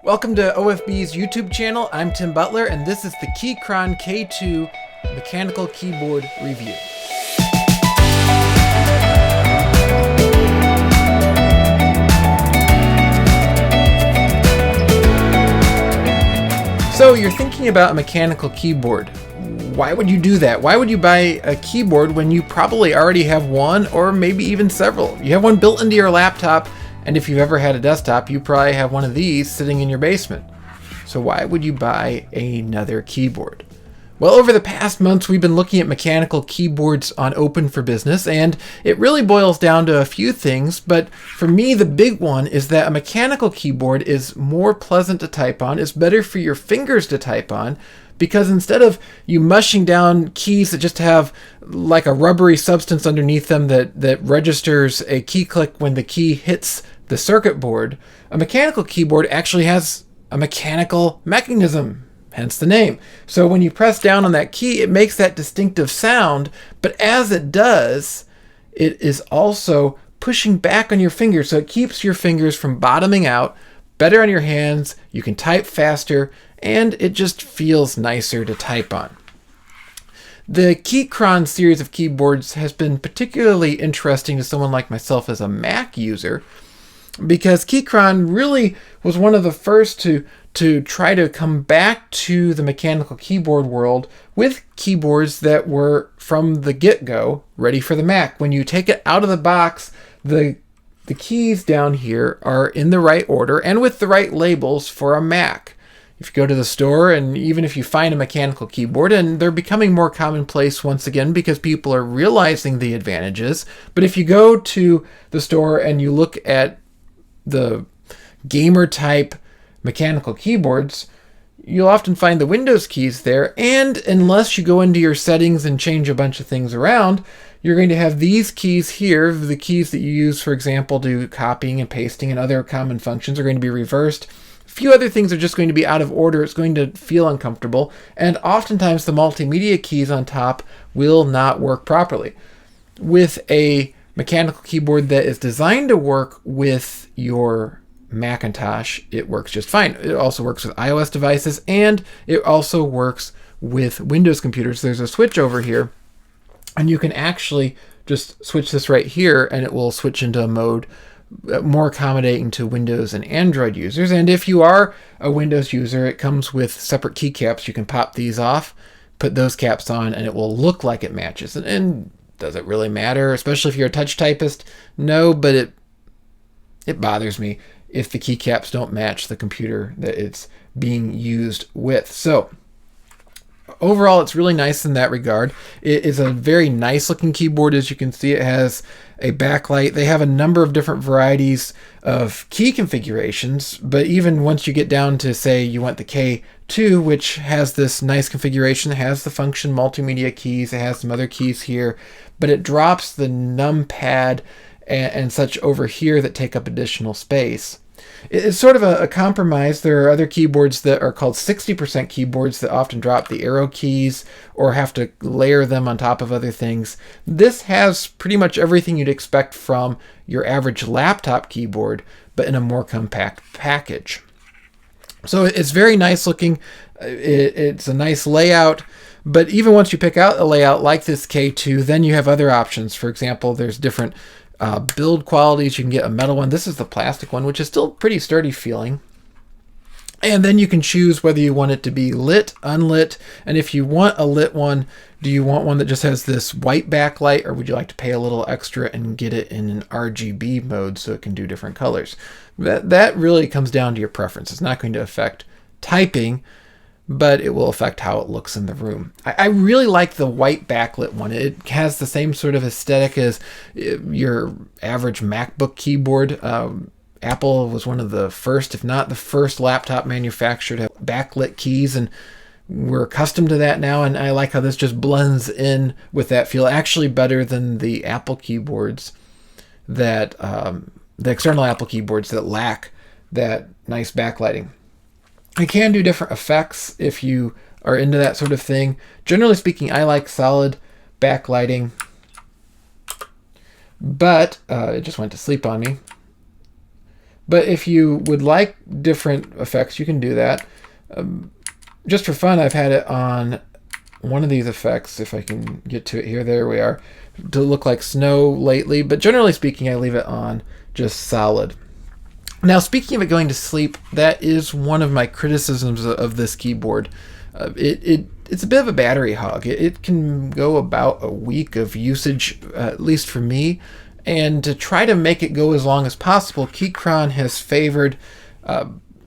Welcome to OFB's YouTube channel. I'm Tim Butler, and this is the Keychron K2 mechanical keyboard review. So you're thinking about a mechanical keyboard. Why would you do that? Why would you buy a keyboard when you probably already have one or maybe even several? You have one built into your laptop, and if you've ever had a desktop, you probably have one of these sitting in your basement. So why would you buy another keyboard? Well, over the past months, we've been looking at mechanical keyboards on Open for Business, and it really boils down to a few things, but for me, the big one is that a mechanical keyboard is more pleasant to type on, it's better for your fingers to type on, because instead of you mushing down keys that just have like a rubbery substance underneath them that registers a key click when the key hits the circuit board, a mechanical keyboard actually has a mechanical mechanism, hence the name. So when you press down on that key, it makes that distinctive sound, but as it does, it is also pushing back on your fingers, so it keeps your fingers from bottoming out, better on your hands, you can type faster, and it just feels nicer to type on. The Keychron series of keyboards has been particularly interesting to someone like myself as a Mac user, because Keychron really was one of the first to try to come back to the mechanical keyboard world with keyboards that were from the get-go ready for the Mac. When you take it out of the box, the keys down here are in the right order and with the right labels for a Mac. If you go to the store, and even if you find a mechanical keyboard, and they're becoming more commonplace once again because people are realizing the advantages, but if you go to the store and you look at the gamer type mechanical keyboards, you'll often find the Windows keys there, and unless you go into your settings and change a bunch of things around, you're going to have these keys here, the keys that you use, for example, to copying and pasting and other common functions are going to be reversed. A few other things are just going to be out of order. It's going to feel uncomfortable, and oftentimes the multimedia keys on top will not work properly. With a mechanical keyboard that is designed to work with your Macintosh, it works just fine. It also works with iOS devices, and it also works with Windows computers. There's a switch over here, and you can actually just switch this right here, and it will switch into a mode more accommodating to Windows and Android users. And if you are a Windows user, it comes with separate keycaps. You can pop these off, put those caps on, and it will look like it matches. And does it really matter, especially if you're a touch typist? No, but it bothers me if the keycaps don't match the computer that it's being used with. So overall, it's really nice in that regard. It is a very nice looking keyboard. As you can see, it has a backlight. They have a number of different varieties of key configurations, but even once you get down to, say, you want the K2, which has this nice configuration, it has the function multimedia keys, it has some other keys here, but it drops the numpad and such over here that take up additional space. It's sort of a compromise. There are other keyboards that are called 60% keyboards that often drop the arrow keys or have to layer them on top of other things. This has pretty much everything you'd expect from your average laptop keyboard, but in a more compact package. So it's very nice looking. It's a nice layout. But even once you pick out a layout like this K2, then you have other options. For example, there's different build qualities. You can get a metal one. This is the plastic one, which is still pretty sturdy feeling. And then you can choose whether you want it to be lit, unlit, and if you want a lit one, do you want one that just has this white backlight, or would you like to pay a little extra and get it in an RGB mode so it can do different colors? That really comes down to your preference. It's not going to affect typing, but it will affect how it looks in the room. I really like the white backlit one. It has the same sort of aesthetic as your average MacBook keyboard. Apple was one of the first, if not the first, laptop manufacturer to have backlit keys, and we're accustomed to that now, and I like how this just blends in with that feel, actually better than the Apple keyboards that, the external Apple keyboards that lack that nice backlighting. It can do different effects if you are into that sort of thing. Generally speaking, I like solid backlighting, but it just went to sleep on me. But if you would like different effects, you can do that. Just for fun, I've had it on one of these effects, if I can get to it here. There we are, to look like snow lately. But generally speaking, I leave it on just solid. Now, speaking of it going to sleep, that is one of my criticisms of this keyboard. It's a bit of a battery hog. It can go about a week of usage, at least for me. And to try to make it go as long as possible, Keychron has favored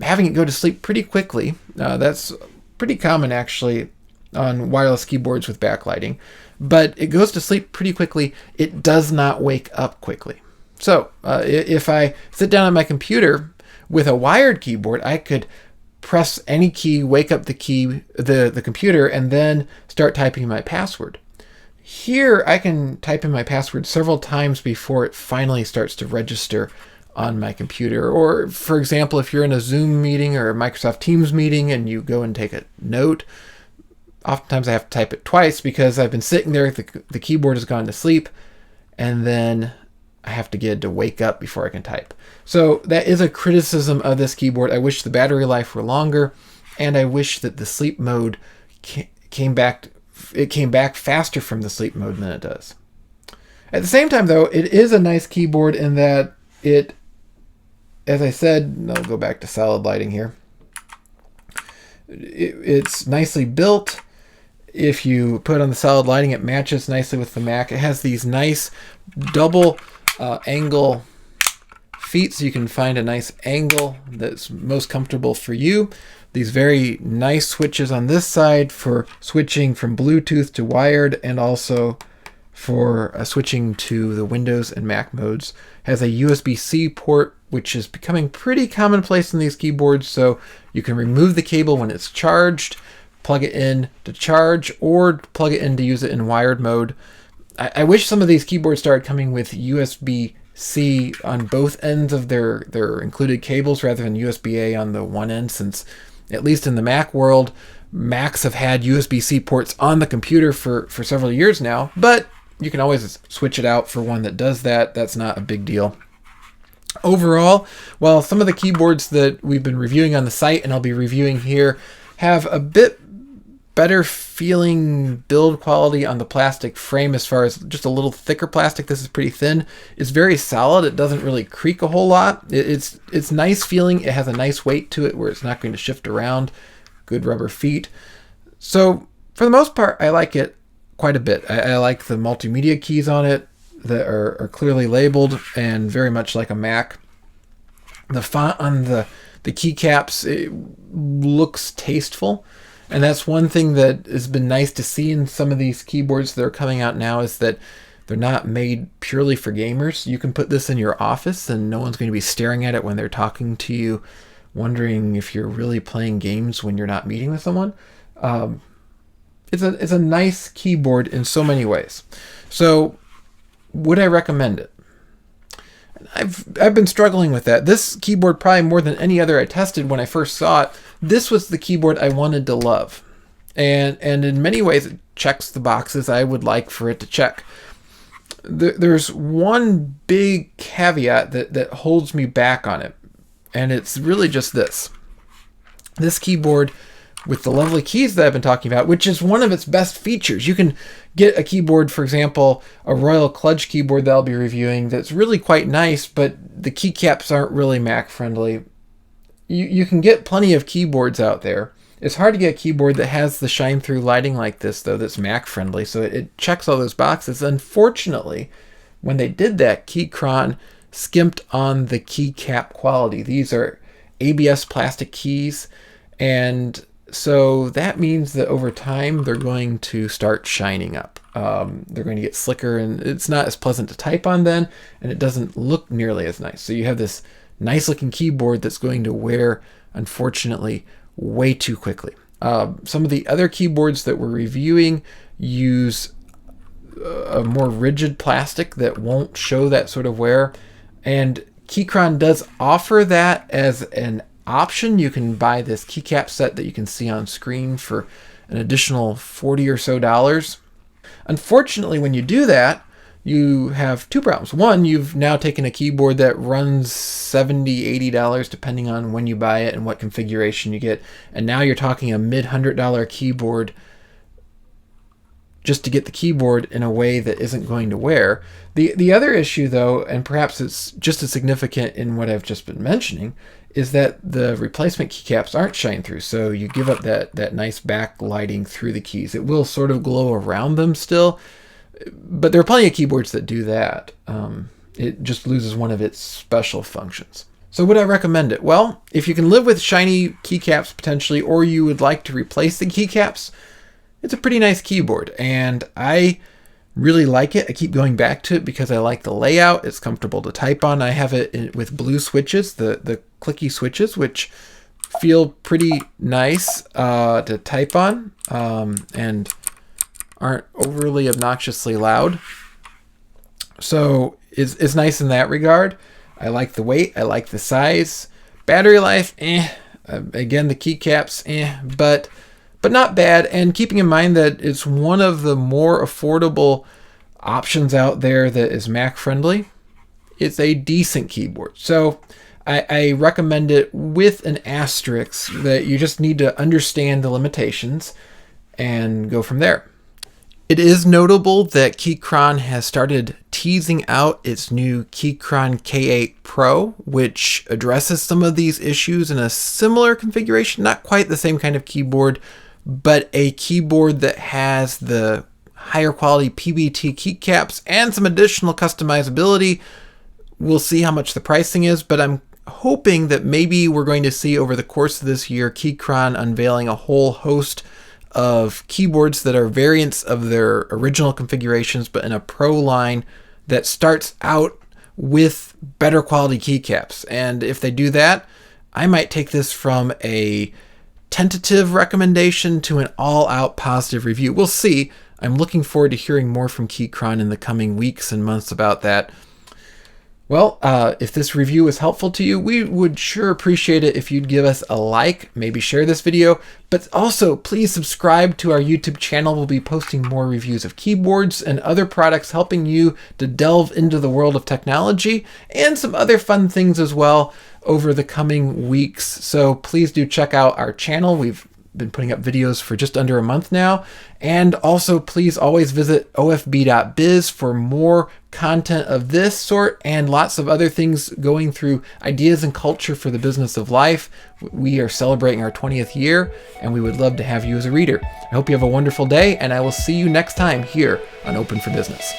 having it go to sleep pretty quickly. That's pretty common, actually, on wireless keyboards with backlighting. But it goes to sleep pretty quickly. It does not wake up quickly. So if I sit down on my computer with a wired keyboard, I could press any key, wake up the computer, and then start typing my password. Here, I can type in my password several times before it finally starts to register on my computer. Or, for example, if you're in a Zoom meeting or a Microsoft Teams meeting and you go and take a note, oftentimes I have to type it twice because I've been sitting there, the keyboard has gone to sleep, and then I have to get it to wake up before I can type. So that is a criticism of this keyboard. I wish the battery life were longer, and I wish that the sleep mode came back faster from the sleep mode than it does. At the same time, though, it is a nice keyboard in that it, as I said, I'll go back to solid lighting here. It's nicely built. If you put on the solid lighting, it matches nicely with the Mac. It has these nice double angle feet, so you can find a nice angle that's most comfortable for you. These very nice switches on this side for switching from Bluetooth to wired, and also for switching to the Windows and Mac modes. Has a USB-C port, which is becoming pretty commonplace in these keyboards, so you can remove the cable when it's charged, plug it in to charge, or plug it in to use it in wired mode. I wish some of these keyboards started coming with USB-C on both ends of their included cables rather than USB-A on the one end, since at least in the Mac world, Macs have had USB-C ports on the computer for several years now, but you can always switch it out for one that does that. That's not a big deal. Overall, while some of the keyboards that we've been reviewing on the site and I'll be reviewing here have a bit better feeling build quality on the plastic frame, as far as just a little thicker plastic. This is pretty thin. It's very solid. It doesn't really creak a whole lot. It's nice feeling. It has a nice weight to it where it's not going to shift around. Good rubber feet. So for the most part, I like it quite a bit. I like the multimedia keys on it that are clearly labeled and very much like a Mac. The font on the keycaps, it looks tasteful. And that's one thing that has been nice to see in some of these keyboards that are coming out now, is that they're not made purely for gamers. You can put this in your office and no one's going to be staring at it when they're talking to you, wondering if you're really playing games when you're not meeting with someone. It's a nice keyboard in so many ways. So would I recommend it? I've been struggling with that. This keyboard, probably more than any other I tested when I first saw it, this was the keyboard I wanted to love. And in many ways, it checks the boxes I would like for it to check. There's one big caveat that holds me back on it, and it's really just this. This keyboard, with the lovely keys that I've been talking about, which is one of its best features. You can get a keyboard, for example, a Royal Kludge keyboard that I'll be reviewing, that's really quite nice, but the keycaps aren't really Mac friendly. You can get plenty of keyboards out there. It's hard to get a keyboard that has the shine-through lighting like this, though, that's Mac friendly, so it checks all those boxes. Unfortunately, when they did that, Keychron skimped on the keycap quality. These are ABS plastic keys, and so that means that over time they're going to start shining up. They're going to get slicker, and it's not as pleasant to type on then, and it doesn't look nearly as nice. So you have this nice looking keyboard that's going to wear, unfortunately, way too quickly. Some of the other keyboards that we're reviewing use a more rigid plastic that won't show that sort of wear, and Keychron does offer that as an option. You can buy this keycap set that you can see on screen for an additional $40 or so. Unfortunately, when you do that, you have two problems. One, you've now taken a keyboard that runs $70, $80 depending on when you buy it and what configuration you get, and now you're talking a mid-$100 keyboard just to get the keyboard in a way that isn't going to wear. The other issue, though, and perhaps it's just as significant in what I've just been mentioning, is that the replacement keycaps aren't shine through, so you give up that nice backlighting through the keys. It will sort of glow around them still, but there are plenty of keyboards that do that. It just loses one of its special functions. So would I recommend it? Well, if you can live with shiny keycaps potentially, or you would like to replace the keycaps, it's a pretty nice keyboard, and I really like it. I keep going back to it because I like the layout. It's comfortable to type on. I have it with blue switches, the clicky switches, which feel pretty nice to type on and aren't overly obnoxiously loud. So it's nice in that regard. I like the weight. I like the size. Battery life, again, the keycaps, but not bad. And keeping in mind that it's one of the more affordable options out there that is Mac friendly, it's a decent keyboard. So I recommend it with an asterisk that you just need to understand the limitations and go from there. It is notable that Keychron has started teasing out its new Keychron K2 Pro, which addresses some of these issues in a similar configuration, not quite the same kind of keyboard, but a keyboard that has the higher quality PBT keycaps and some additional customizability. We'll see how much the pricing is, but I'm hoping that maybe we're going to see over the course of this year Keychron unveiling a whole host of keyboards that are variants of their original configurations, but in a pro line that starts out with better quality keycaps. And if they do that, I might take this from a tentative recommendation to an all-out positive review. We'll see. I'm looking forward to hearing more from Keychron in the coming weeks and months about that. Well, if this review was helpful to you, we would sure appreciate it if you'd give us a like, maybe share this video, but also please subscribe to our YouTube channel. We'll be posting more reviews of keyboards and other products, helping you to delve into the world of technology and some other fun things as well over the coming weeks. So please do check out our channel. We've been putting up videos for just under a month now. And also please always visit ofb.biz for more content of this sort and lots of other things going through ideas and culture for the business of life. We are celebrating our 20th year, and we would love to have you as a reader. I hope you have a wonderful day, and I will see you next time here on Open for Business.